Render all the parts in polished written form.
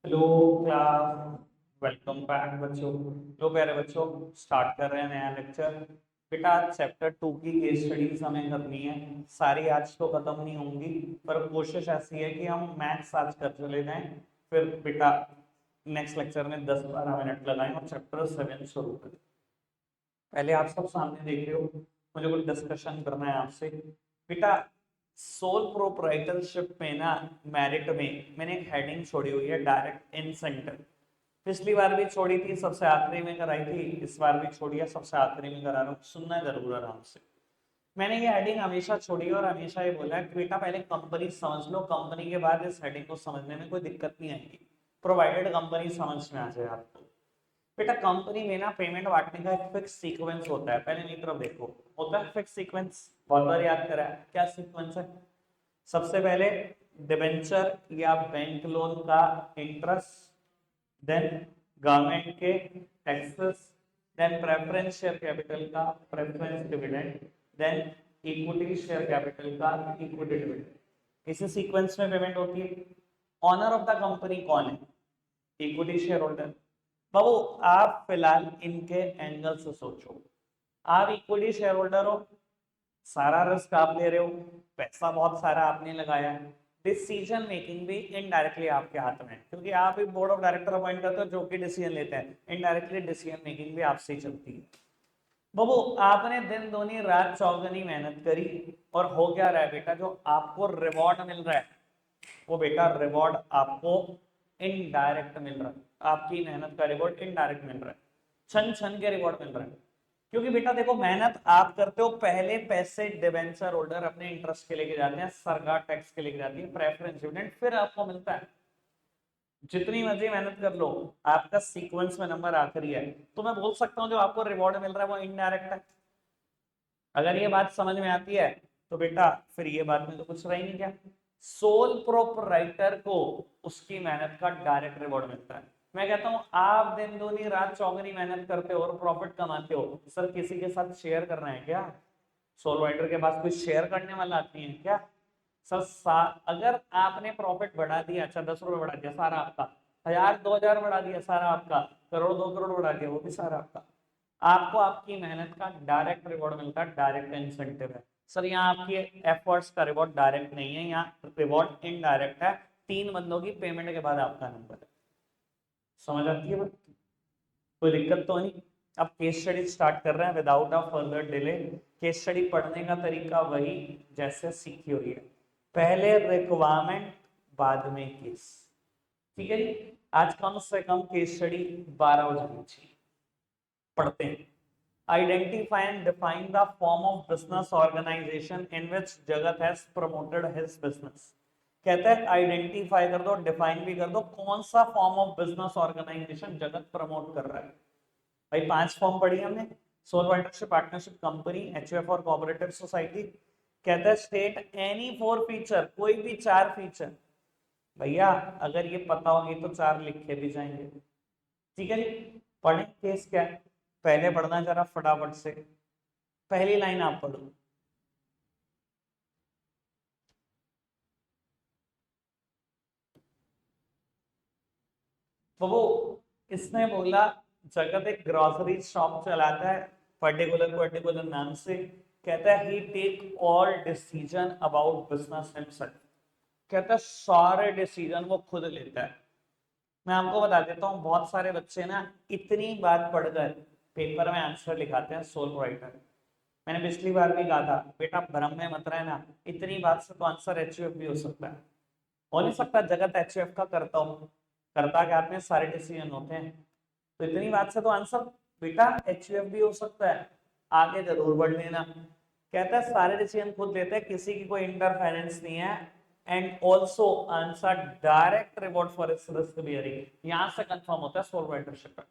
Hello class. Welcome back बच्चों। लो प्यारे बच्चों, स्टार्ट कर रहे हैं नया लेक्चर। बेटा आज चैप्टर 2 की केस स्टडीज हमें करनी है। सारी आज तो खत्म नहीं होंगी, पर कोशिश ऐसी है कि हम मैथ्स आज कर चले जाएं। फिर बेटा नेक्स्ट लेक्चर में 10-12 मिनट लगाएं और चैप्टर 7 शुरू करें। पहले आप सब सामने देख रहे हो, मुझे कुछ डिस्कशन करना है आपसे। बेटा सोल प्रोप्राइटरशिप में ना, मेरिट में मैंने एक हेडिंग छोड़ी हुई है, डायरेक्ट इंसेंटिव। पिछली बार भी छोड़ी थी, सबसे आखिरी में कराई थी, इस बार भी छोड़ी है, सबसे आखिरी में करा रहा हूँ, सुनना जरूर आराम से। मैंने ये हेडिंग हमेशा छोड़ी है और हमेशा ये बोला है कि बेटा पहले कंपनी समझ लो, कंपनी के बाद इस हेडिंग को समझने में कोई दिक्कत नहीं आएगी, प्रोवाइडेड कंपनी समझ में आ जाए आपको। बेटा कंपनी में ना पेमेंट बांटने का एक फिक्स सीक्वेंस होता है। पहले मेरी तरफ देखो, होता है फिक्स सीक्वेंस, बहुत बार याद करा है क्या सीक्वेंस है। सबसे पहले डिबेंचर या बैंक लोन का इंटरेस्ट, देन गवर्नमेंट के taxes, then preference share capital का preference dividend, then equity share capital का इक्विटी डिविडेंड। इसी सीक्वेंस में पेमेंट होती है। ऑनर ऑफ द कंपनी कौन है? Equity share holder. बाबू आप फिलहाल इनके एंगल से सोचो। आप इक्विटी शेयर होल्डर हो, सारा रिस्क आप ले रहे हो, पैसा बहुत सारा आपने लगाया है, डिसीजन मेकिंग भी इनडायरेक्टली आपके हाथ में है, क्योंकि आप ही बोर्ड ऑफ डायरेक्टर अपॉइंट करते हो जो कि डिसीजन लेते हैं। इनडायरेक्टली डिसीजन मेकिंग भी आपसे ही चलती है। बाबू आपने दिन दूनी रात चौगनी मेहनत करी, और हो क्या रहा है बेटा, जो आपको रिवॉर्ड मिल रहा है वो बेटा रिवॉर्ड आपको इनडायरेक्ट मिल रहा है। आपकी मेहनत का रिवॉर्ड इनडायरेक्ट मिल रहा है, छन छन के रिवॉर्ड मिल रहा है। क्योंकि बेटा देखो, मेहनत आप करते हो, पहले पैसे डिवेंचर होल्डर अपने इंटरेस्ट के लेके जाते हैं, सरकार टैक्स के लेके जाती है, प्रेफरेंस डिविडेंड फिर आपको मिलता है। जितनी मर्जी मेहनत कर लो, आपका सीक्वेंस में नंबर आखिरी है। तो मैं बोल सकता हूँ जो आपको रिवॉर्ड मिल रहा है वो इनडायरेक्ट है। अगर ये बात समझ में आती है तो बेटा फिर ये बात में तो कुछ रहा ही नहीं क्या। सोल प्रोपराइटर को उसकी मेहनत का डायरेक्ट रिवॉर्ड मिलता है। मैं कहता हूं आप दिन दूनी रात चौगनी मेहनत करते हो और प्रॉफिट कमाते हो, सर किसी के साथ शेयर करना है क्या? सोल राइटर के पास कोई शेयर करने वाला आती है क्या? अगर आपने प्रॉफिट बढ़ा दिया, अच्छा 10 रुपए बढ़ा दिया, सारा आपका। 1000 2000 बढ़ा दिया, सारा आपका। करोड़ 2 करोड़ बढ़ा दिया, वो भी सारा आपका। आपको आपकी मेहनत का डायरेक्ट रिवॉर्ड मिलता है, डायरेक्ट इंसेंटिव है। सर यहाँ आपके एफर्ट्स का रिवॉर्ड डायरेक्ट नहीं है, यहाँ रिवॉर्ड इनडायरेक्ट है। 3 बंदों की पेमेंट के बाद आपका नंबर है। समझ आती है बात? कोई दिक्कत तो नहीं। अब केस स्टडी स्टार्ट कर रहे हैं without a further delay. Case study पढ़ने का तरीका वही जैसे सीखी हुई है, पहले रिक्वायरमेंट बाद में केस। ठीक है जी। आज कम से कम केस स्टडी 12 बजे पढ़ते हैं। Identify and define the form of business organization in which Jagat has promoted his business। कहते हैं आइडेंटिफाई कर दो, डिफाइन भी कर दो, कौन सा form of business organisation Jagat promote कर रहा है। भाई 5 फॉर्म पढ़ी हमने, sole partnership, partnership, company, HUF और कोऑपरेटिव सोसाइटी। कहते हैं स्टेट एनी 4 फीचर, कोई भी 4 फीचर। भैया अगर ये पता होगी तो 4 लिखे भी जाएंगे। ठीक है जी। पढ़ें केस क्या है, पहले पढ़ना जरा फटाफट से। पहली लाइन आप पढ़ो। तो वो इसने बोला जगत एक ग्रोसरी शॉप चलाता है, पर्टिकुलर पर्टिकुलर नाम से। कहता है he take all decision about business himself. कहता है सारे डिसीजन वो खुद लेता है। मैं आपको बता देता हूँ, बहुत सारे बच्चे ना इतनी बात पढ़कर पेपर में आंसर लिखाते हैं सोल राइटर। मैंने पिछली बार भी कहा था बेटा भ्रम में मत रहना, इतनी बात से तो आंसर एचयूएफ भी हो सकता है। हो नहीं सकता जगत एचयूएफ का करता हो, करता के हाथ में सारे डिसीजन होते हैं, तो इतनी बात से तो आंसर बेटा एचयूएफ भी हो सकता है। आगे जरूर बढ़ लेना। कहता है सारे डिसीजन खुद लेते हैं, किसी की कोई इंटरफेरेंस नहीं है, and also answer direct reward for its risk bearing. यहां से कंफर्म होता है सोल राइटरशिप।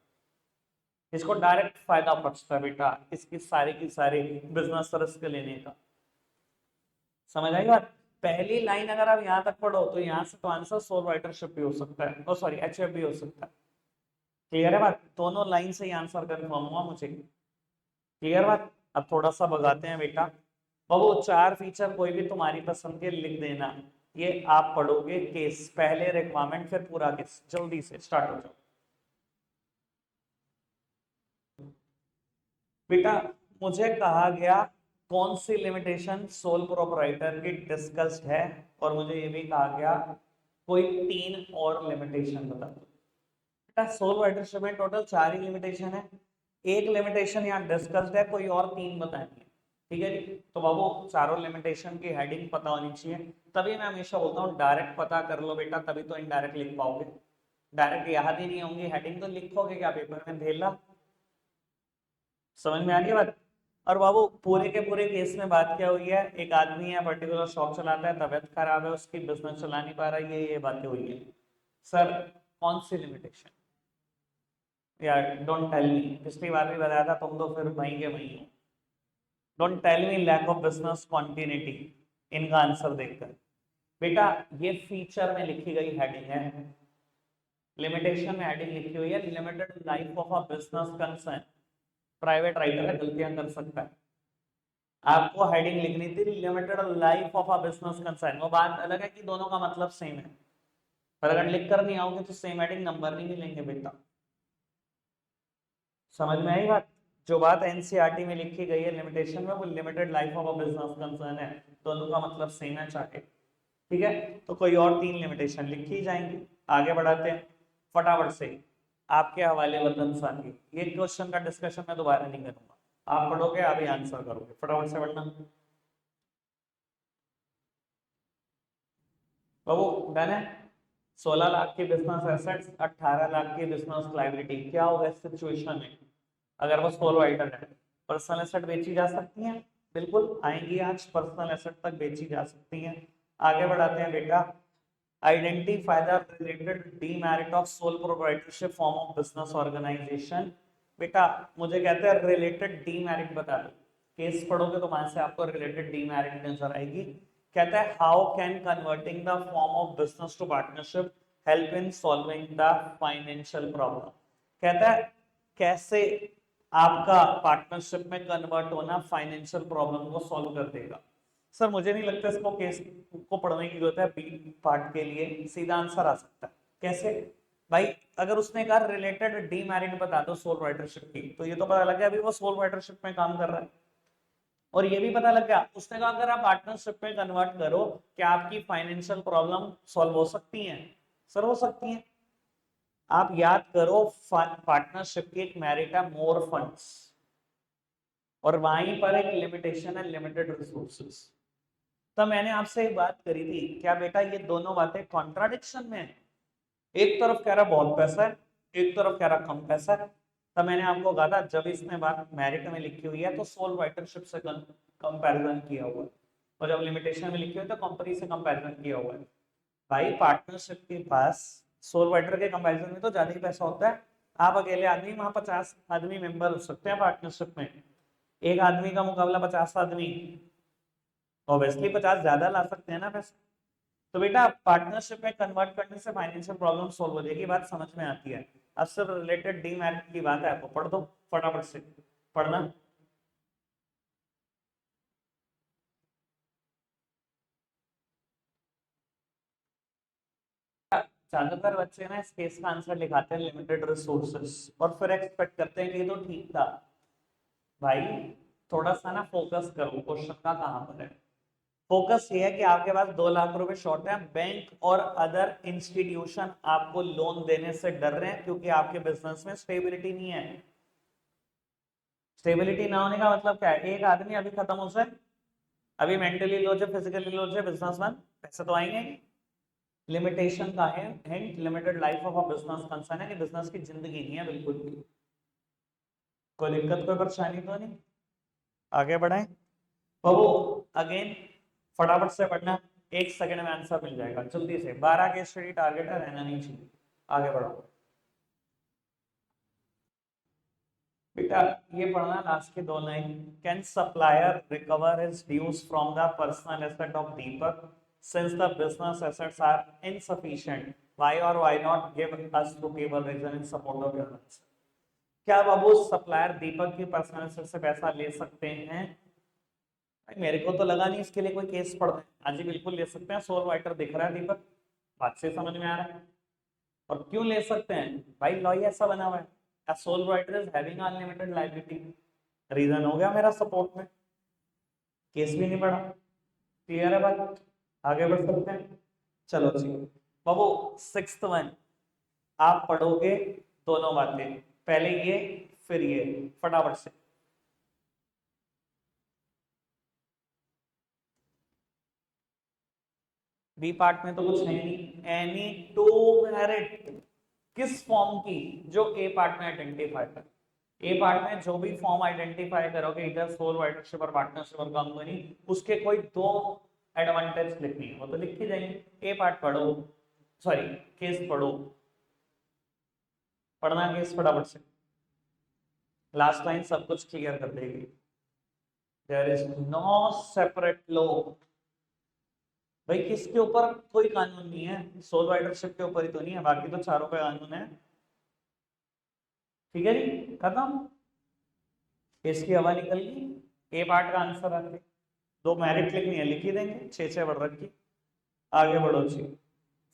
इसको डायरेक्ट फायदा पहुंचता है बेटा इसकी सारी की सारी बिजनेस रिस्क लेने का। समझ आई बात? पहली लाइन अगर आप यहां तक पढ़ो तो यहां से तो आंसर सोल राइटरशिप भी हो सकता है, ओ सॉरी एचएफ भी हो सकता है। क्लियर है बात? दोनों लाइन से ही आंसर कंफर्म हुआ मुझे। क्लियर बात? अब थोड़ा सा भगाते हैं बेटा। वो 4 फीचर कोई भी तुम्हारी पसंद के लिख देना। ये आप पढ़ोगे केस, पहले रिक्वायरमेंट फिर पूरा केस। जल्दी से स्टार्ट हो जाओ बेटा। मुझे कहा गया कौन सी लिमिटेशन सोल प्रोपराइटर की डिस्कस्ड है, और मुझे ये भी कहा गया कोई 3 और लिमिटेशन बता दो। बेटा सोल राइटरशिप में टोटल 4 ही लिमिटेशन है, एक लिमिटेशन यहाँ डिस्कस्ड है, कोई और 3 बताएंगे। ठीक है जी, तो बाबू चारों लिमिटेशन की हेडिंग पता होनी चाहिए। तभी मैं हमेशा बोलता हूँ डायरेक्ट पता कर लो बेटा, तभी तो इनडायरेक्ट लिख पाओगे। डायरेक्ट याद ही नहीं होंगी हेडिंग तो लिखोगे क्या पेपर में, ढेला। समझ में आ गई बात। और बाबू पूरे के पूरे केस में बात क्या हुई है, एक आदमी है पर्टिकुलर शॉप चलाता है, तबियत खराब है उसकी, बिजनेस चला नहीं पा रहा, ये बातें हुई है। सर कौन सी लिमिटेशन यार, डोंट टेल मी, पिछली बार भी बताया था तुम तो फिर वहीं के वहीं हो। Don't tell me lack of business continuity, इनका आंसर देखकर। बेटा ये फीचर में लिखी गई हेडिंग है, लिमिटेशन में हेडिंग लिखी हुई है limited life of a business concern. Private writer है, गलतियां कर सकता है। आपको हेडिंग लिखनी थी limited life of a business concern. वो बात अलग है कि दोनों का मतलब सेम है, पर अगर लिख कर नहीं आओगे तो सेम हेडिंग नंबर नहीं मिलेंगे बेटा। समझ में आई बात। जो बात एनसीईआरटी में लिखी गई है लिमिटेशन में, वो limited life of a business concern है, दोनों का मतलब सेम है चाहे। ठीक है, तो कोई और 3 लिमिटेशन लिखी जाएंगी। आगे बढ़ाते हैं फटाफट से। आपके हवाले वतन साथी, ये क्वेश्चन का डिस्कशन मैं दोबारा नहीं करूंगा, आप पढ़ोगे अभी आंसर करोगे, फटाफट से पढ़ना। बाबू डन है। 16 लाख की बिजनेस एसेट्स, 18 लाख की बिजनेस लायबिलिटी, क्या होगा इस सिचुएशन में अगर वो सोलो राइटर है। पर्सनल एसेट बेची जा सकती हैं, बिल्कुल आएंगी आज, पर्सनल एसेट तक बेची जा सकती हैं। आगे बढ़ाते हैं बेटा। Identify the related demerit of sole proprietorship form of business organisation. बेटा मुझे कहते हैं रिलेटेड डीमेरिट बता दो, केस पढ़ोगे तो वहां से आपको रिलेटेड डीमेरिट नजर आएगी। कहता है how can converting the form of business to partnership help in solving the financial problem. कहता है कैसे आपका पार्टनरशिप में कन्वर्ट होना फाइनेंशियल प्रॉब्लम को सॉल्व कर देगा। सर मुझे नहीं लगता इसको केस को पढ़ने की जरूरत है, बी पार्ट के लिए सीधा आंसर आ सकता है। कैसे भाई, अगर उसने कहा रिलेटेड डीमेरिट बता दो सोल राइटरशिप की, तो ये तो पता लग गया अभी वो सोल राइटरशिप में काम कर रहा है। और ये भी पता लग गया उसने कहा अगर आप पार्टनरशिप में कन्वर्ट करो क्या आपकी फाइनेंशियल प्रॉब्लम सॉल्व हो सकती है। सर हो सकती है। आप याद करो पार्टनरशिप की एक मेरिट है मोर फंड्स, और वहीं पर एक लिमिटेशन है लिमिटेड रिसोर्सेस। तो मैंने आपसे एक बात करी थी, क्या बेटा ये दोनों बातें कॉन्ट्राडिक्शन में है। एक तरफ कह रहा बहुत पैसा है, एक तरफ कह रहा कम पैसा है। तो मैंने आपको कहा था जब इसने बात मेरिट में लिखी हुई है तो सोल राइटरशिप से कंपैरिजन किया हुआ है, और जब लिमिटेशन में लिखी हुई है तो कंपनी से कंपैरिजन किया हुआ है। भाई पार्टनरशिप के पास सोल राइटर के कंपैरिजन में तो ज्यादा ही पैसा होता है। आप अकेले आदमी, वहां 50 आदमी मेंबर हो सकते हैं पार्टनरशिप में, एक आदमी का मुकाबला 50 आदमी, ऑब्वियसली 50 ज्यादा ला सकते हैं ना पैसे। तो बेटा पार्टनरशिप में कन्वर्ट करने से फाइनेंशियल प्रॉब्लम सॉल्व हो जाएगी, बात समझ में आती है। अब सिर्फ रिलेटेड डीमैरिट की बात है, आपको पढ़ दो फटाफट से, पढ़ना। ज्यादातर बच्चे ना इस केस का आंसर लिखाते हैं लिमिटेड रिसोर्सेस, और फिर एक्सपेक्ट करते हैं कि ये तो ठीक था। भाई थोड़ा सा ना फोकस करो क्वेश्चन का कहां पर है। फोकस ये है कि आपके पास 2 लाख रुपए शॉर्ट है, बैंक और अदर इंस्टीट्यूशन आपको लोन देने से डर रहे हैं क्योंकि आपके बिजनेस में स्टेबिलिटी नहीं है। स्टेबिलिटी ना होने का मतलब क्या है, एक आदमी अभी खत्म हो जाए, अभी मेंटली लो जाए, फिजिकली लो जाए, बिजनेसमैन, पैसे तो आएंगे। लिमिटेशन का है hint, limited life of a business concern है कि बिजनेस की जिंदगी नहीं है बिल्कुल भी। कोई दिक्कत कोई परेशानी तो नहीं। आगे बढ़े बाबू। अगेन फटाफट से पढ़ना, 1 सेकंड में आंसर मिल जाएगा, जल्दी से। 12 के स्टडी टारगेट है, रहना नहीं चाहिए। आगे बढ़ो बेटा, ये पढ़ना लास्ट के 2 line. Can supplier recover his dues from the personal asset of Deepak since the business assets are insufficient, why और why not give us suitable reason in support of your answer. क्या बाबू सप्लायर दीपक की personal asset से पैसा ले सकते हैं। भाई मेरे को तो लगा नहीं इसके लिए कोई केस पढ़ना है, आज ही बिल्कुल ले सकते हैं। सोल राइटर दिख रहा है दीपक, बात से समझ में आ रहा है। और क्यों ले सकते हैं भाई, लॉ ही ऐसा बना हुआ है, a sole writer is having unlimited liability। Reason हो गया मेरा सपोर्ट में, केस भी नहीं पढ़ा। क्लियर है बात, आगे बढ़ सकते हैं। चलो जी बाबू, सिक्स्थ वन आप पढ़ोगे दोनों बातें, पहले ये फिर ये, फटाफट से। बी पार्ट में तो कुछ है नहीं, एनी टू मेरिट किस फॉर्म की, जो ए पार्ट में आइडेंटिफाई कर। ए पार्ट में जो भी फॉर्म आइडेंटिफाई करोगे, इधर सोल राइटरशिप और पार्टनरशिप और कंपनी, उसके कोई दो एडवांटेज लिखनी है, वो तो लिख ही जाएंगे। ए पार्ट पढ़ो, सॉरी केस पढ़ो, पढ़ना केस फटाफट से, लास्ट लाइन सब कुछ क्लियर कर देगी। There is no separate law. भाई किसके ऊपर कोई कानून नहीं है, सोल राइडरशिप के ऊपर ही तो नहीं है, बाकी तो चारों पे कानून है। ठीक है जी, खत्म। इसकी हवा निकल गई। ए पार्ट का आंसर आते, दो मेरिट लिखनी है लिख ही देंगे, छह छह वर्ड रखी। आगे बढ़ो जी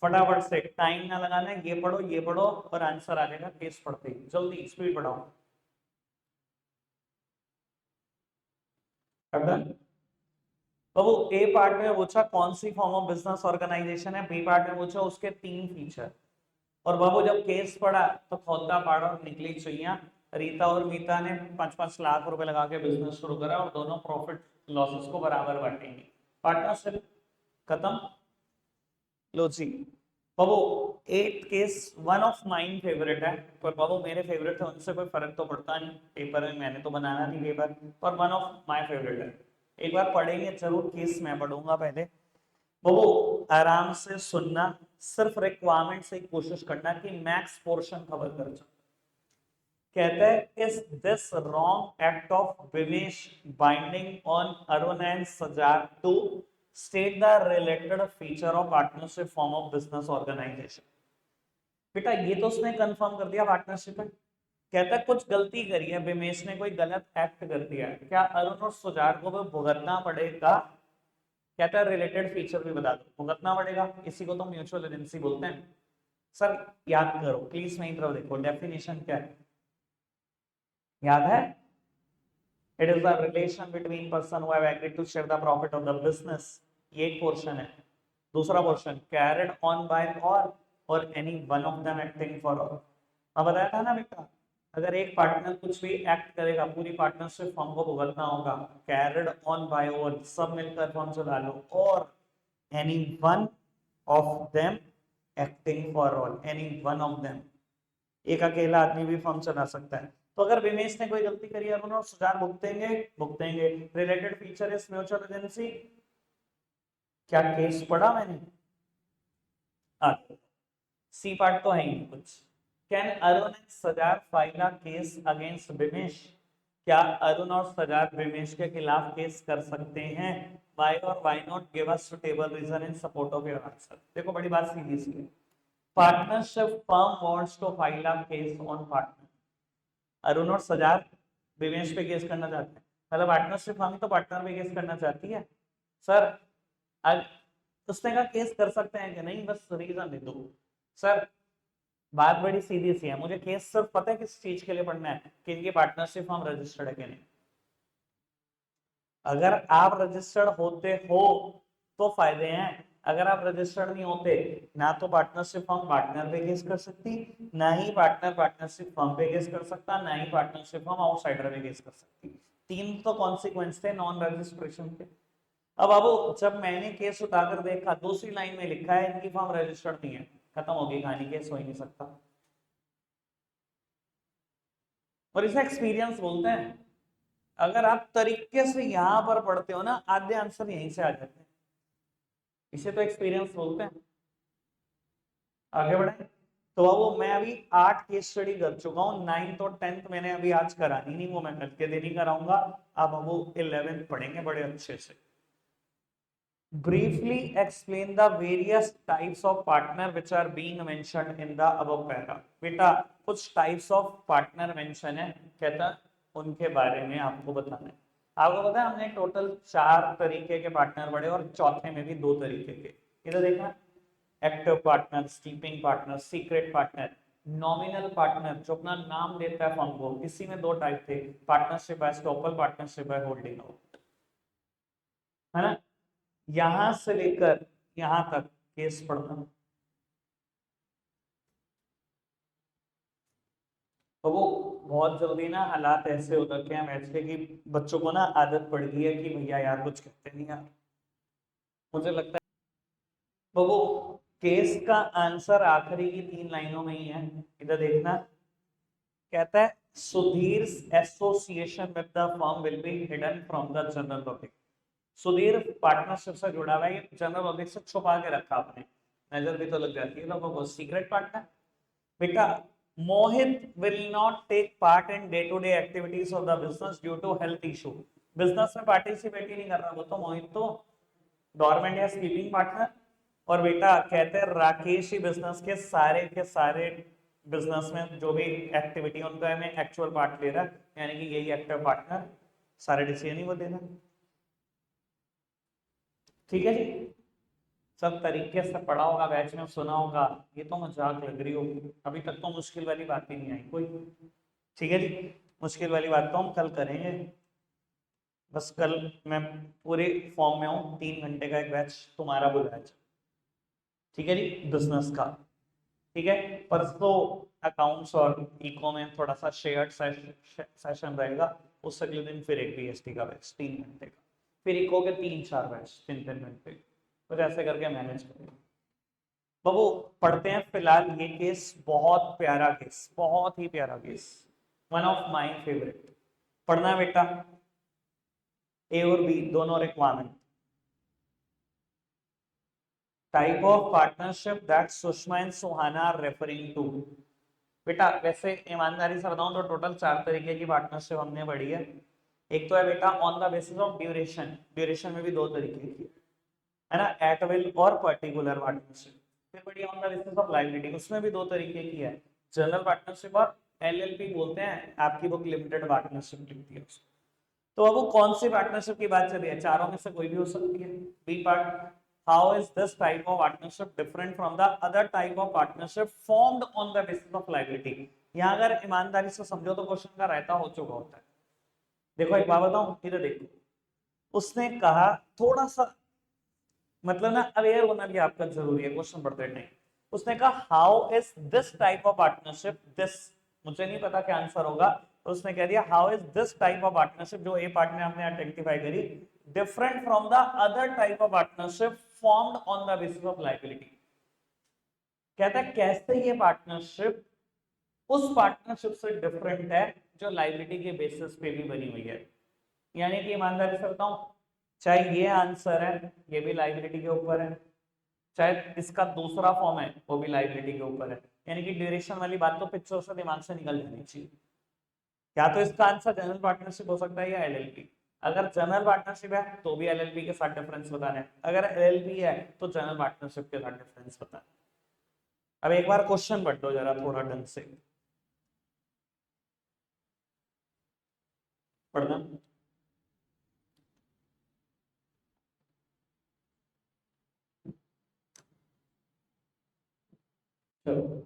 फटाफट से, टाइम ना लगाना है, ये पढ़ो और आंसर आ जाएगा केस पढ़ते ही। जल्दी स्पीड बढ़ाओ। बाबू ए पार्ट में पूछा कौन सी फॉर्म ऑफ बिजनेस ऑर्गेनाइजेशन है, बी पार्ट में पूछा उसके तीन फीचर। और बाबू जब केस पढ़ा तो खोदा पाड़ा और निकली चुईया। रीता और मीता ने 5-5 लाख रुपए लगा के बिजनेस शुरू करा और दोनों प्रॉफिट लॉसेस को बराबर बांटेंगे। पार्टनरशिप खत्म। लो जी बाबू, एक case one of mine favourite है, पर बाबू मेरे फेवरेट है उनसे कोई फर्क तो पड़ता नहीं, पेपर में मैंने तो बनाना नहीं पेपर, पर वन ऑफ माय फेवरेट है। एक बार पढ़ेंगे जरूर, केस मैं पढ़ूंगा पहले। बाबू आराम से सुनना, सिर्फ रिक्वायरमेंट से कोशिश करना कि मैक्स पोर्शन कवर कर जाओ। कहता है is this wrong act of Vivesh binding on Arun and Sajar to state the related feature of partnership form of business organisation. बेटा ये तो उसने कंफर्म कर दिया पार्टनरशिप है। कहता है कुछ गलती करी है विमेश ने, कोई गलत एक्ट कर दिया है, क्या अरुण और सुजार को भी भुगतना पड़ेगा। कहता है रिलेटेड फीचर भी बता दो, भुगतना पड़ेगा, इसी को तो म्यूचुअल एजेंसी बोलते हैं। सर याद करो प्लीज, मेरी तरफ देखो, डेफिनेशन क्या है याद है। It is the relation between person who have agreed to share the profit of the business, ये एक पोर्शन है। दूसरा portion carried on by all और any one of them acting for all. अब बताया था ना बेटा, अगर एक पार्टनर कुछ भी एक्ट करेगा पूरी पार्टनरशिप फॉर्म को भुगतना होगा। कैरिड ऑन बाय ऑल सब मिलकर फॉर्म चला लो, और any one of them acting for all, any one of them, एक अकेला आदमी भी फॉर्म चला सकता है। तो अगर विमेश ने कोई गलती करी है और सुधार भुगतेंगे, भुगतेंगे। Related feature is mutual agency. क्या केस पढ़ा मैंने, सी पार्ट तो है ही कुछ। Can Arun and Sajar file a case against Vimesh, क्या अरुण और सजार विमेश के खिलाफ केस कर सकते हैं। वाई और why not, give us suitable reason in support of your answer. देखो बड़ी बात सीधी सी है, partnership firm wants to file a case on partner. Arun और सजार विवेश पे केस करना चाहते हैं, मतलब पार्टनरशिप फर्म तो पार्टनर पे केस करना चाहती है। सर आज उसने कहा केस कर सकते हैं कि नहीं, बस रीजन दे दो। सर बात बड़ी सीधी सी है, मुझे केस सिर्फ पता है किस चीज के लिए पढ़ना है, कि इनकी पार्टनरशिप फॉर्म रजिस्टर्ड है कि नहीं। अगर आप रजिस्टर्ड होते हो तो फायदे हैं, अगर आप रजिस्टर्ड नहीं होते, ना तो पार्टनरशिप फॉर्म पार्टनर पे केस कर सकती, ना ही पार्टनर पार्टनरशिप फॉर्म पे केस कर सकता, ना ही पार्टनरशिप फॉर्म आउटसाइडर पे केस कर सकती। तीन तो कॉन्सिक्वेंस थे नॉन रजिस्ट्रेशन के। अब बाबू जब मैंने केस उठाकर देखा, दूसरी लाइन में लिखा है इनकी फॉर्म रजिस्टर्ड नहीं है, खत्म हो गई कहानी, केस हो ही नहीं सकता। और इसे एक्सपीरियंस बोलते हैं। अगर आप तरीके से यहां पर पढ़ते हो ना, आधे आंसर यहीं से आ जाते हैं, इसे तो एक्सपीरियंस बोलते हैं। आगे बढ़े तो वो मैं अभी 8 केस स्टडी कर चुका हूँ, 9th और 10th मैंने अभी आज करानी नहीं, वो मैं कल के दिन ही कराऊंगा। अब वो 11th पढ़ेंगे बड़े अच्छे से। briefly explain the various types of partner which are being mentioned in the above para। बेटा कुछ types of partner mention है, कहता उनके बारे में आपको बताना है। आपको पता है हमने टोटल 4 तरीके के पार्टनर पढ़े और चौथे में भी 2 तरीके के। इधर देखना, active partner, sleeping partner, secret partner, nominal partner जो अपना नाम देता है फर्म को। इसी में 2 टाइप थे, partnership by estoppel, partnership by holding out, है ना। यहां से लेकर यहां तक केस पढ़ना। तो वो बहुत जल्दी ना हालात ऐसे हो रखे हैं मैच के कि बच्चों को ना आदत पड़ गई है कि भैया यार कुछ कहते नहीं यार, मुझे लगता है। तो वो केस का आंसर आखिरी की 3 लाइनों में ही है। इधर देखना, कहता है Sudhir association with the firm will be hidden from the general public. Sudhir partnership से जुड़ा हुआ है, ये जनरल पब्लिक से छुपा के रखा आपने, नजर भी तो लग जाती है लोगों को। सीक्रेट पार्टनर बेटा, Mohit will not take part in day to day activities of the business due to health issue. Business में पार्टिसिपेट ही नहीं कर रहा वो तो मोहित तो, गवर्नमेंट या स्लीपिंग पार्टनर। और बेटा कहते हैं राकेश ही बिजनेस के सारे बिजनेस में जो भी एक्टिविटी उनका में एक्चुअल पार्ट ले रहा है, यानी कि यही एक्टिव पार्टनर, सारे डिसीजन ही वो दे रहा है। ठीक है जी, सब तरीके से पढ़ा होगा, बैच में सुना होगा। ये तो मजाक लग रही होगी, अभी तक तो मुश्किल वाली बात ही नहीं आई कोई। ठीक है जी, मुश्किल वाली बात तो हम कल करेंगे। बस कल मैं पूरे फॉर्म में हूँ, 3 घंटे का एक बैच तुम्हारा बुलाया। ठीक है जी, बिजनेस का। ठीक है, परसों अकाउंट्स और इको में थोड़ा सा शेयर्ड सेशन रहेगा। उस अगले दिन फिर एक बीएसटी का बैच 3 घंटे का, फिर इको के 3-4 बैच 3-3 घंटे, कुछ ऐसे करके मैनेज करेंगे। बाबू पढ़ते हैं फिलहाल ये केस, बहुत प्यारा केस, बहुत ही प्यारा case, one of my favourite. पढ़ना है बेटा, ए और बी दोनों requirement. Type of partnership that Sushma and Suhana are referring to. बेटा वैसे ईमानदारी से बताऊं तो टोटल 4 तरीके की पार्टनरशिप हमने पढ़ी है। एक तो है बेटा on the basis of duration, duration में भी 2 तरीके की है ना, एट विल और पर्टिकुलर पार्टनरशिप। फिर बढ़िया on the basis of liability, उसमें भी 2 तरीके की है, जनरल पार्टनरशिप और एलएलपी बोलते हैं, आपकी बुक लिमिटेड पार्टनरशिप लिखती है उसको। तो अब वो कौन सी पार्टनरशिप की बात चल रही है, चारों में से कोई भी हो सकती है। B part, how is this type of partnership different from the other type of partnership formed on the basis of liability. यहाँ अगर ईमानदारी से समझो तो क्वेश्चन का रायता हो चुका होता है। देखो एक बात बताऊं, इधर देखो, उसने कहा थोड़ा सा मतलब ना अवेयर होना भी आपका जरूरी है क्वेश्चन पढ़ते टाइम। उसने कहा how is this type of partnership, this मुझे नहीं पता क्या आंसर होगा, तो उसने कह दिया how is this type of partnership, जो ए पार्टनर हमने आइडेंटिफाई करी, different from the other type of partnership formed on the basis of liability. कहता है कैसे ये पार्टनरशिप उस पार्टनरशिप से डिफरेंट है जो लायबिलिटी के बेसिस पे भी बनी हुई है। यानी कि ईमानदारी से बताऊं, चाहे ये आंसर है ये भी लायबिलिटी के ऊपर है, चाहे इसका दूसरा फॉर्म है वो भी लायबिलिटी के ऊपर है। यानी कि ड्यूरेशन वाली बात तो पिक्चर से दिमाग से निकल जानी चाहिए। या तो इसका आंसर जनरल पार्टनरशिप हो सकता है या एलएलपी। अगर जनरल पार्टनरशिप है तो भी एलएलपी के साथ डिफरेंस बताना है, अगर एलएलपी है तो जनरल पार्टनरशिप के साथ डिफरेंस बताना है। अब एक बार क्वेश्चन पढ़ लो जरा थोड़ा ढंग से पढ़ना। चलो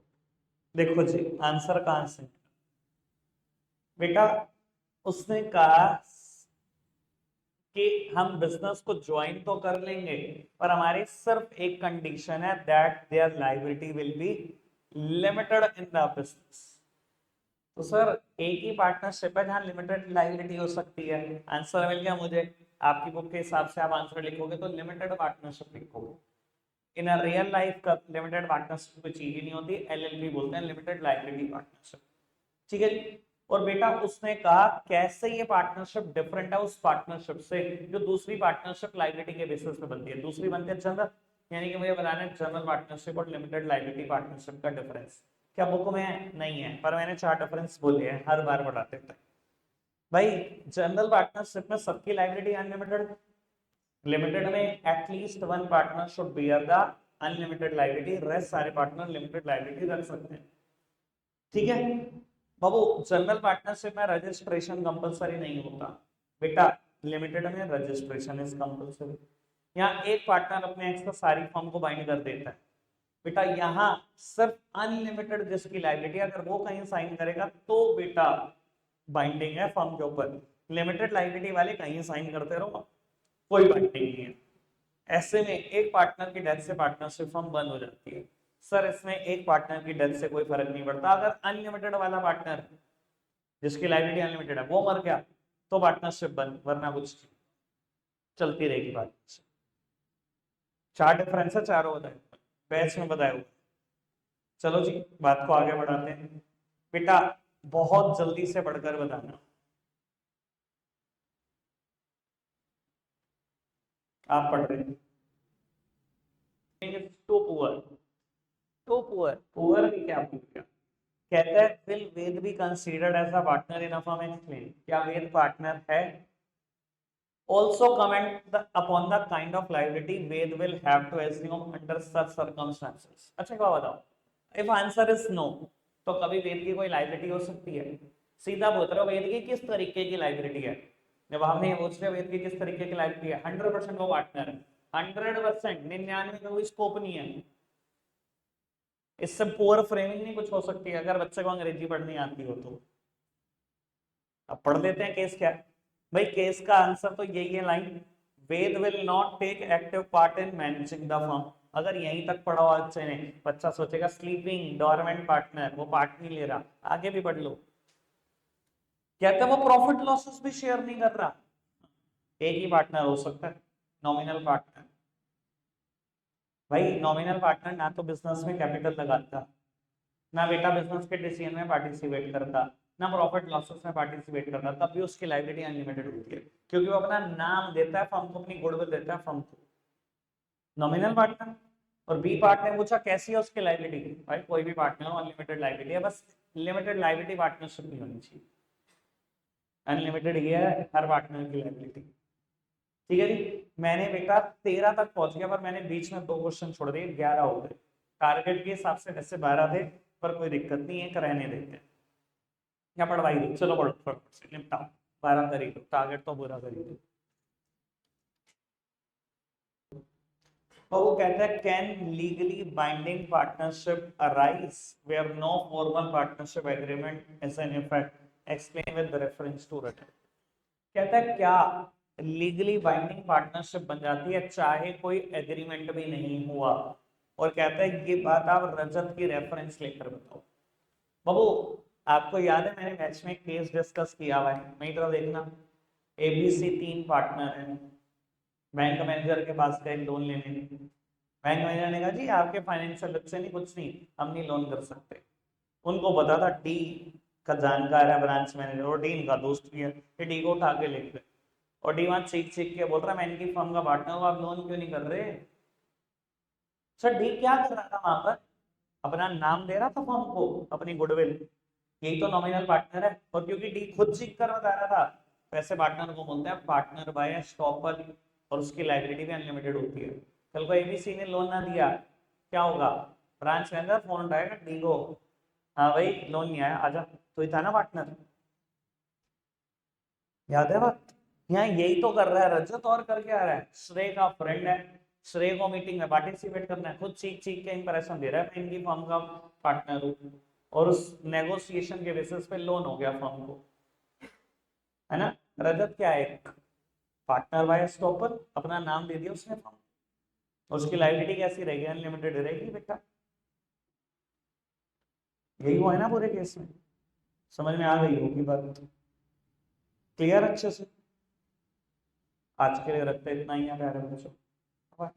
देखो जी, आंसर कहां से बेटा, उसने कहा कि हम बिजनेस को ज्वाइन तो कर लेंगे पर हमारी सिर्फ एक कंडीशन है, that their liability will be limited in the business. तो सर एक ही पार्टनरशिप है जहां लिमिटेड लायबिलिटी हो सकती है, आंसर मिल गया मुझे। आपकी बुक के हिसाब से आप आंसर लिखोगे तो लिमिटेड पार्टनरशिप लिखोगे। इन अ रियल लाइफ का लिमिटेड पार्टनरशिप कोई चीज ही नहीं होती, एलएलपी बोलते हैं, लिमिटेड लायबिलिटी पार्टनरशिप। ठीक है जी। और बेटा उसने कहा कैसे ये पार्टनरशिप डिफरेंट है उस पार्टनरशिप से जो दूसरी पार्टनरशिप लायबिलिटी के बेसिस पे बनती है। दूसरी बनती है जनरल, यानी कि मुझे बताना है जनरल पार्टनरशिप और लिमिटेड लायबिलिटी पार्टनरशिप का डिफरेंस क्या बुक में नहीं है, पर मैंने 4 डिफरेंस बोले हैं हर बार बताते थे। भाई जनरल पार्टनरशिप में सबकी लायबिलिटी अनलिमिटेड, लिमिटेड में at least one partner should bear the unlimited liability, rest सारे पार्टनर लिमिटेड लायबिलिटी रख सकते हैं। ठीक है बाबू, जनरल पार्टनरशिप में रजिस्ट्रेशन कंपलसरी नहीं होता बेटा, लिमिटेड में रजिस्ट्रेशन इज कंपल्सरी। यहाँ एक पार्टनर अपने एक्स का सारी फर्म को बाइंड कर देता है बेटा, यहाँ सिर्फ अनलिमिटेड जिसकी लाइबिलिटी अगर वो कहीं साइन करेगा तो बेटा बाइंडिंग है फर्म के ऊपर। लिमिटेड लाइबिलिटी वाले कहीं साइन करते रहो, कोई बाइंडिंग नहीं है। ऐसे में एक पार्टनर की डेथ से पार्टनरशिप फर्म बंद हो जाती है। सर इसमें एक पार्टनर की डेथ से कोई फर्क नहीं पड़ता, अगर अनलिमिटेड वाला पार्टनर जिसकी लाइबिलिटी अनलिमिटेड है वो मर गया तो पार्टनरशिप बंद, वरना कुछ चलती रहेगी पार्टनरशिप। चार डिफरेंस है, चारों बताए बैच में बताए हुए। चलो जी बात को आगे बढ़ाते हैं बेटा, बहुत जल्दी से पढ़कर बताना। आप पढ़ रहे हैं too poor, too poor, poor भी क्या पूछ गया, कहता है will Ved be considered as a partner in a firm, explain, क्या वेद पार्टनर है? Also comment upon the kind of liability Ved will have to assume under such circumstances। अच्छा क्या बताओ, if answer is no तो कभी वेद की कोई लाइबिलिटी हो सकती है? सीधा बोल रहे हो वेद की किस तरीके की लाइबिलिटी है? जब आपने ये पूछ लिया वेद की किस तरीके की लाइबिलिटी है, 100% वो पार्टनर है, 100%, 99 का कोई स्कोप नहीं है। इससे पुअर फ्रेमिंग नहीं कुछ हो सकती है अगर बच्चे को अंग्रेजी पढ़नी आती हो तो। अब पढ़ लेते हैं केस क्या है भाई। केस का आंसर तो यही है line, Ved will not take active part in managing the firm. अगर यहीं तक पढ़ा हुआ बच्चे ने, बच्चा सोचेगा स्लीपिंग डोरमेंट पार्टनर, वो पार्ट नहीं ले रहा, आगे भी पढ़ लो। कहते हैं वो प्रॉफिट लॉसेस भी शेयर नहीं कर रहा, एक ही पार्टनर हो सकता है, नॉमिनल पार्टनर। भाई नॉमिनल पार्टनर ना तो बिजनेस में कैपिटल लगाता, ना बेटा बिजनेस के डिसीजन में पार्टिसिपेट करता, ना प्रॉफिट लॉसेस में पार्टिसिपेट करता, तब भी उसकी लाइबिलिटी अनलिमिटेड होती है, क्योंकि वो अपना नाम देता है फर्म को, अपनी गुडविल देता है फर्म को, नॉमिनल पार्टनर। और बी पार्टनर ने पूछा कैसी है उसकी लाइबिलिटी, भाई कोई भी पार्टनर हो अनलिमिटेड लाइबिलिटी है, बस लिमिटेड लाइबिलिटी पार्टनरशिप नहीं होनी चाहिए, अनलिमिटेड ही है हर पार्टनर की लाइबिलिटी। ठीक है जी, मैंने बेटा 13 तक पहुंच गया, पर मैंने बीच में 2 क्वेश्चन छोड़ दिए, 11 हो गए। टारगेट के हिसाब से वैसे 12 थे, पर कोई दिक्कत नहीं है, रहने देते हैं या पढ़वाई दो, चलो पढ़ो फटाफट से निपटाओ, 12 कर ही दो, टारगेट तो पूरा कर ही दो। तो वो कहता है can legally binding partnership arise where no formal partnership agreement is in effect, explain with reference to written. कहता है क्या लीगली बाइंडिंग पार्टनरशिप बन जाती है चाहे कोई एग्रीमेंट भी नहीं हुआ, और कहता है ये बात आप रजत की रेफरेंस लेकर बताओ। बाबू आपको याद है मैंने मैच में केस डिस्कस किया हुआ है, मेरी तरफ देखना। एबीसी 3 पार्टनर हैं, बैंक मैनेजर के पास गए लोन लेने, बैंक मैनेजर ने कहा जी आपके फाइनेंशियल अच्छे नहीं, कुछ नहीं, हम नहीं लोन कर सकते। उनको पता था डी का जानकार है ब्रांच मैनेजर, और डी इनका दोस्त भी है, ये डी को उठा के ले गए, और डी वहां चीख चीख के बोल रहा मैं इनकी फर्म का पार्टनर हूँ, आप लोन क्यों नहीं कर रहे? सर डी क्या कर रहा था वहां पर, अपना नाम दे रहा था फर्म को, अपनी गुडविल, यही तो नॉमिनल पार्टनर है। और क्योंकि डी खुद चीख कर बता रहा था, वैसे पार्टनर को बोलते हैं पार्टनर बाय स्टॉपर, और उसकी लाइबिलिटी भी अनलिमिटेड होती है। कल को एबीसी ने लोन ना दिया क्या होगा, ब्रांच के अंदर फोन उठाएगा डी को, हाँ भाई लोन नहीं आया आजा, तो ही था ना पार्टनर, याद है बात? यहाँ यही तो कर रहा है रजत, और करके आ रहा है, श्रेय का फ्रेंड है, श्रेय को मीटिंग में पार्टिसिपेट करना है, खुद चीख चीख के इंप्रेशन दे रहा है मैं इनकी फर्म का पार्टनर हूँ, और उस नेगोशिएशन के बेसिस पे लोन हो गया फर्म को, है ना। रजत क्या है, पार्टनर बाय स्टॉपर, अपना नाम दे दिया उसने फर्म, उसकी लाइबिलिटी कैसी रहेगी, अनलिमिटेड रहेगी बेटा। यही हुआ है ना पूरे केस में, समझ में आ गई होगी बात, क्लियर अच्छे से। आज के लिए रखते इतना ही है प्यारे बच्चों।